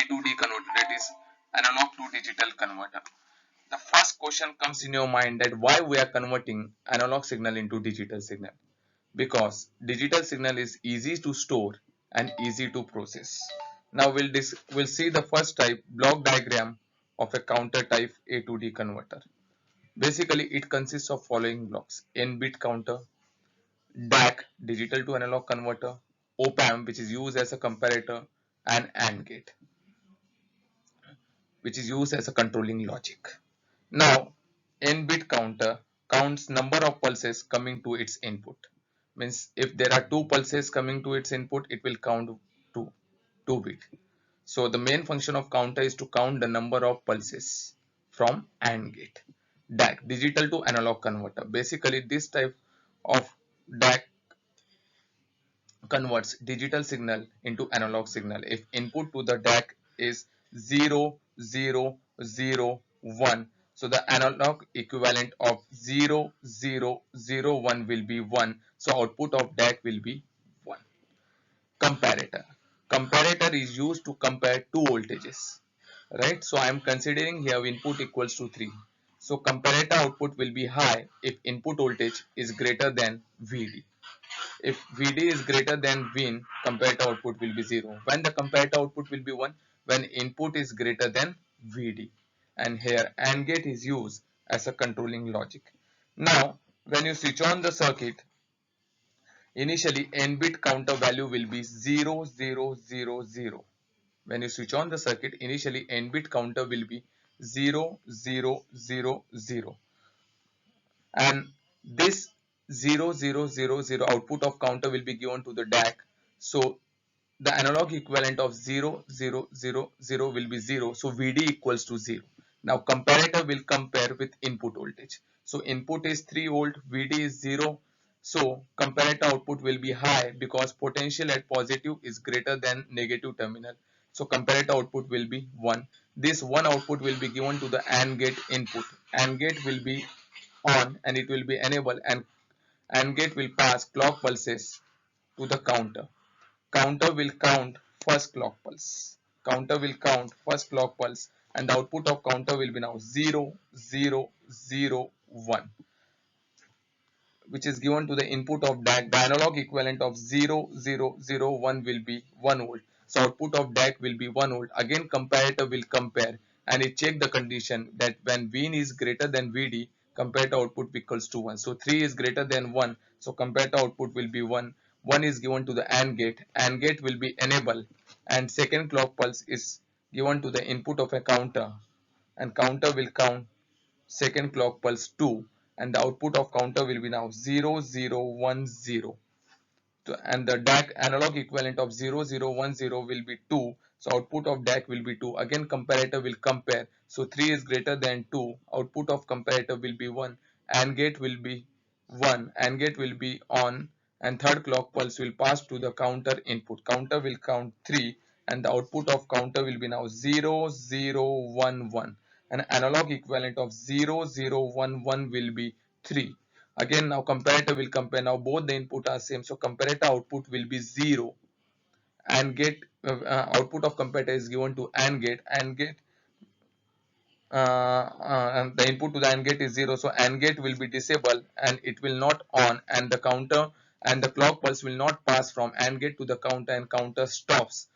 to D converter, that is analog to digital converter. The first question comes in your mind that why we are converting analog signal into digital signal? Because digital signal is easy to store and easy to process. Now we'll see the first type, block diagram of a counter type A to D converter. Basically it consists of following blocks: n-bit counter, DAC digital to analog converter, op-amp which is used as a comparator, and AND gate which is used as a controlling logic. Now n-bit counter counts number of pulses coming to its input. Means if there are 2 pulses coming to its input, it will count to 2 bit. So the main function of counter is to count the number of pulses from AND gate. DAC digital to analog converter. Basically this type of DAC converts digital signal into analog signal. If input to the DAC is 0, 0, 0, 1, so the analog equivalent of 0, 0, 0, 1 will be 1. So output of DAC will be 1. Comparator. Comparator is used to compare two voltages. Right? So I am considering here input equals to 3. So comparator output will be high if input voltage is greater than VD. If VD is greater than Vin, comparator output will be 0. When the comparator output will be 1? When input is greater than VD. And here AND gate is used as a controlling logic. Now, when you switch on the circuit, initially n-bit counter value will be 0, 0, 0, 0. When you switch on the circuit, initially n-bit counter will be 0, 0, 0, 0. And this 0, 0, 0, 0 output of counter will be given to the DAC. So the analog equivalent of 0, 0, 0, 0 will be 0. So VD equals to 0. Now comparator will compare with input voltage. So input is 3 volt, VD is 0. So comparator output will be high because potential at positive is greater than negative terminal. So comparator output will be 1. This 1 output will be given to the AND gate input. AND gate will be on and it will be enabled, and AND gate will pass clock pulses to the counter. Counter will count first clock pulse. Counter will count first clock pulse, and the output of counter will be now 0, 0, 0, 1, which is given to the input of DAC. The analog equivalent of 0, 0, 0, 1 will be 1 volt. So output of DAC will be 1 volt. Again comparator will compare and it check the condition that when Vin is greater than VD, comparator output equals to 1. So 3 is greater than 1. So comparator output will be 1. 1 is given to the AND gate. AND gate will be enabled and second clock pulse is given to the input of a counter, and counter will count second clock pulse 2, and the output of counter will be now 0, 0, 1, 0. And the DAC analog equivalent of 0, 0, 1, 0 will be 2. So output of DAC will be 2. Again comparator will compare. So 3 is greater than 2. Output of comparator will be 1. AND gate will be 1. AND gate will be on, and third clock pulse will pass to the counter input. Counter will count 3 and the output of counter will be now 0, 0, 1, 1. An analog equivalent of 0, 0, 1, 1 will be 3. Again now comparator will compare. Now both the input are same, so comparator output will be 0. AND gate output of comparator is given to AND gate. AND gate and the input to the AND gate is 0, so AND gate will be disabled and it will not on, and the counter and the clock pulse will not pass from AND gate to the counter, and counter stops,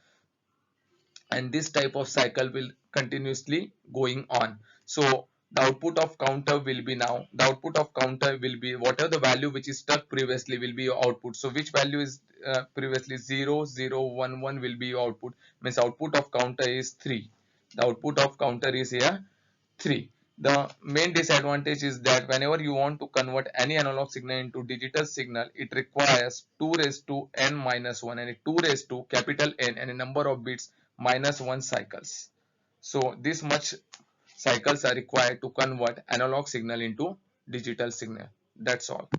and this type of cycle will continuously going on. So the output of counter will be now, the output of counter will be whatever the value which is stuck previously will be your output. So which value is previously 0, 0, 1, 1 will be your output, means output of counter is 3. The output of counter is here 3. The main disadvantage is that whenever you want to convert any analog signal into digital signal, it requires 2 raised to n minus 1 and 2 raised to capital N and a number of bits minus 1 cycles. So this much cycles are required to convert analog signal into digital signal. That's all.